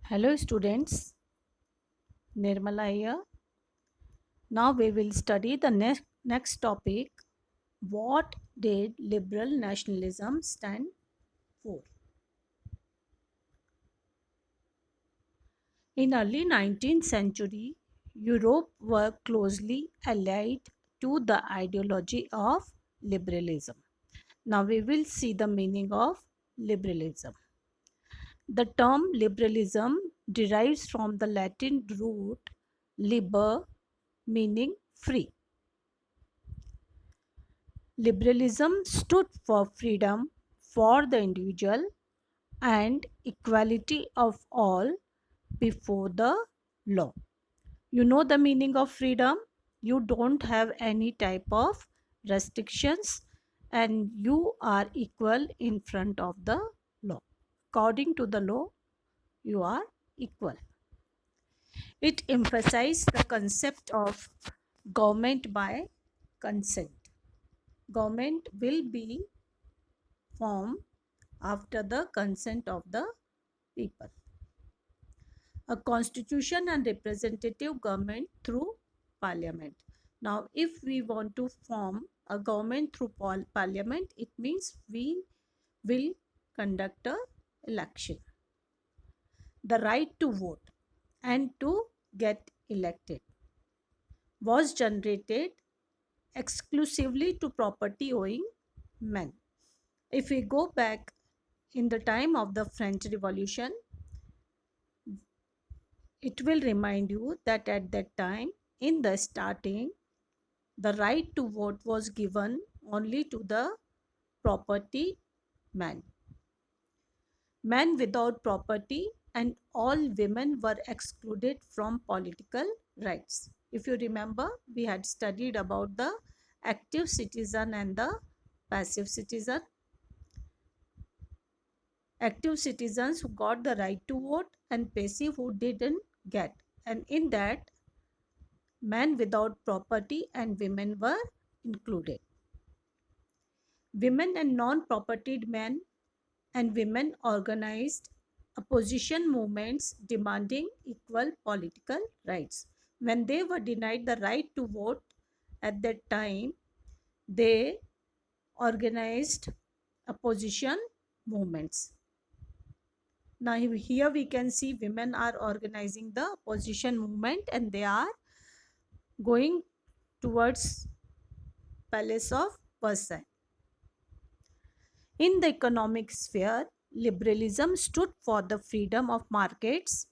Hello students, Nirmala here. Now we will study the next topic. What did liberal nationalism stand for? In early 19th century, Europe were closely allied to the ideology of liberalism. Now we will see the meaning of liberalism. The term liberalism derives from the Latin root liber, meaning free. Liberalism stood for freedom for the individual and equality of all before the law. You know the meaning of freedom? You don't have any type of restrictions and you are equal in front of the law. According to the law, you are equal. It emphasized the concept of government by consent. Government will be formed after the consent of the people. A constitution and representative government through parliament. Now, if we want to form a government through parliament, it means we will conduct a election. The right to vote and to get elected was generated exclusively to property owing men. If we go back in the time of the French Revolution, it will remind you that at that time, in the starting, the right to vote was given only to the property man. Men without property and all women were excluded from political rights. If you remember, we had studied about the active citizen and the passive citizen. Active citizens who got the right to vote and passive who didn't get. And in that, men without property and women were included. Women and non-propertied men and women organized opposition movements demanding equal political rights. When they were denied the right to vote at that time, they organized opposition movements. Now here we can see women are organizing the opposition movement and they are going towards Palace of Versailles. In the economic sphere, liberalism stood for the freedom of markets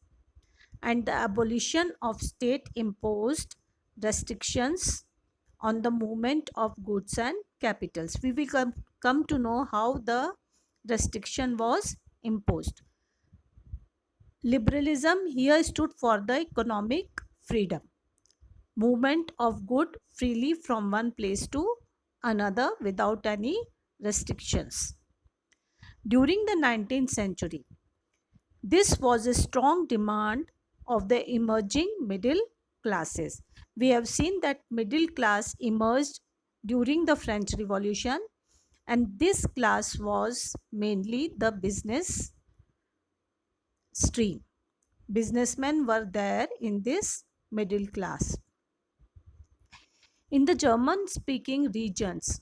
and the abolition of state imposed restrictions on the movement of goods and capitals. We will come to know how the restriction was imposed. Liberalism here stood for the economic freedom, movement of good freely from one place to another without any restrictions. During the 19th century, this was a strong demand of the emerging middle classes. We have seen that middle class emerged during the French Revolution, and this class was mainly the business stream. Businessmen were there in this middle class. In the German speaking regions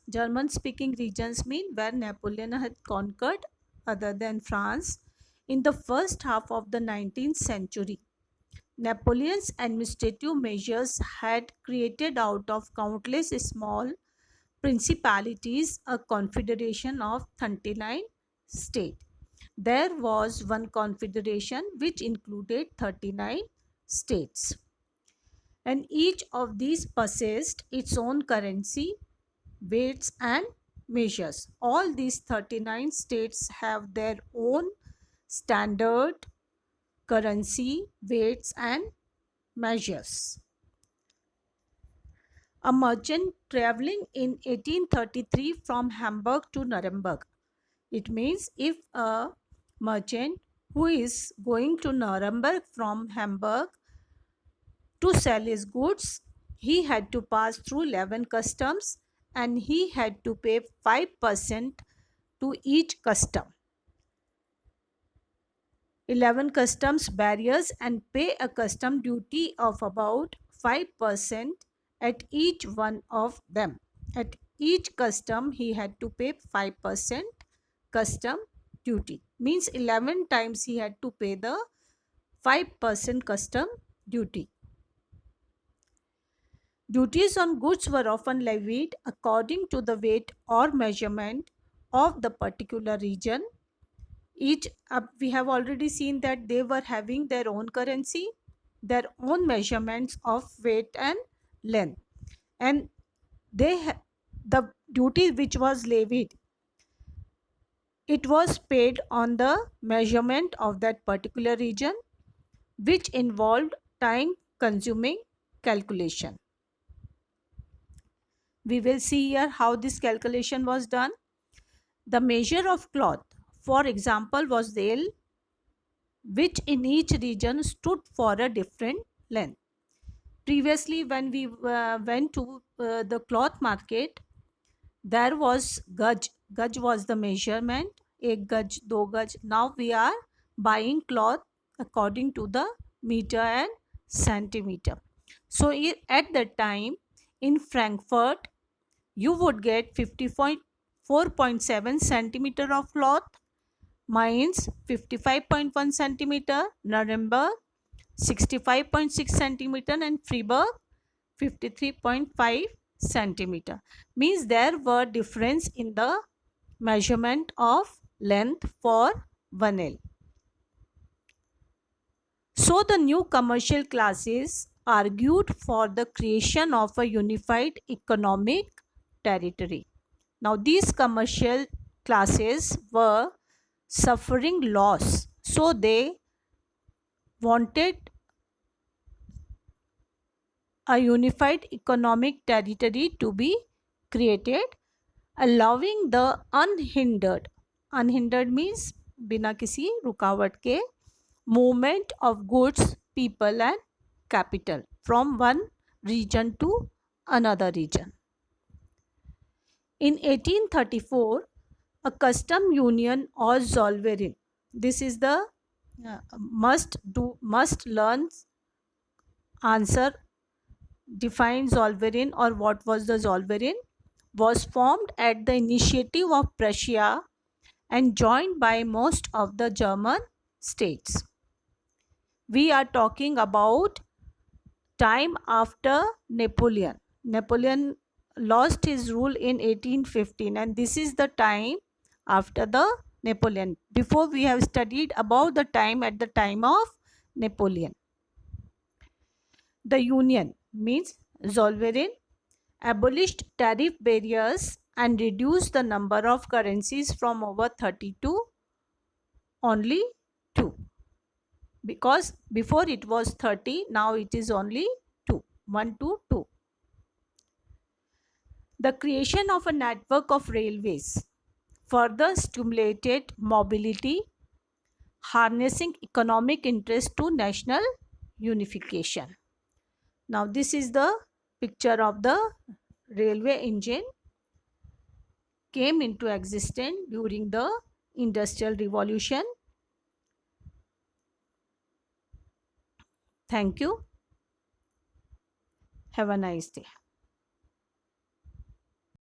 mean where Napoleon had conquered other than France in the first half of the 19th century. Napoleon's administrative measures had created out of countless small principalities a confederation of 39 states. There was one confederation which included 39 states, and each of these possessed its own currency, weights, and measures. All these 39 states have their own standard currency, weights, and measures. A merchant traveling in 1833 from Hamburg to Nuremberg. It means if a merchant who is going to Nuremberg from Hamburg to sell his goods, he had to pass through 11 customs and he had to pay 5% to each custom. 11 customs barriers and pay a custom duty of about 5% at each one of them. At each custom, he had to pay 5% custom duty. Means 11 times he had to pay the 5% custom duty. Duties on goods were often levied according to the weight or measurement of the particular region. Each we have already seen that they were having their own currency, their own measurements of weight and length, and the duty which was levied, it was paid on the measurement of that particular region, which involved time consuming calculation. We will see here how this calculation was done. The measure of cloth, for example, was the ell, which in each region stood for a different length. Previously, when we went to the cloth market, there was gaj. Gaj was the measurement, ek gaj, do gaj. Now we are buying cloth according to the meter and centimeter. So at that time in Frankfurt, you would get 54.7 centimeter of cloth, Mainz 55.1 centimeter, Nuremberg 65.6 centimeter, and Freiburg 53.5 centimeter. Means there were difference in the measurement of length for 1L. So the new commercial classes argued for the creation of a unified economic territory. Now these commercial classes were suffering loss, so they wanted a unified economic territory to be created, allowing the unhindered means बिना किसी रुकावट के movement of goods, people and capital from one region to another region. In 1834, a custom union or zollverein, this is the must learn answer, define zollverein or what was the zollverein, was formed at the initiative of Prussia and joined by most of the German states. We are talking about time after Napoleon. Napoleon lost his rule in 1815, and this is the time after the Napoleon. Before we have studied about the time at the time of Napoleon. The union means Zollverein abolished tariff barriers and reduced the number of currencies from over 30 to only 2. Because before it was 30, now it is only 2, 1 to 2. The creation of a network of railways further stimulated mobility, harnessing economic interest to national unification. Now this is the picture of the railway engine came into existence during the Industrial Revolution. Thank you. Have a nice day.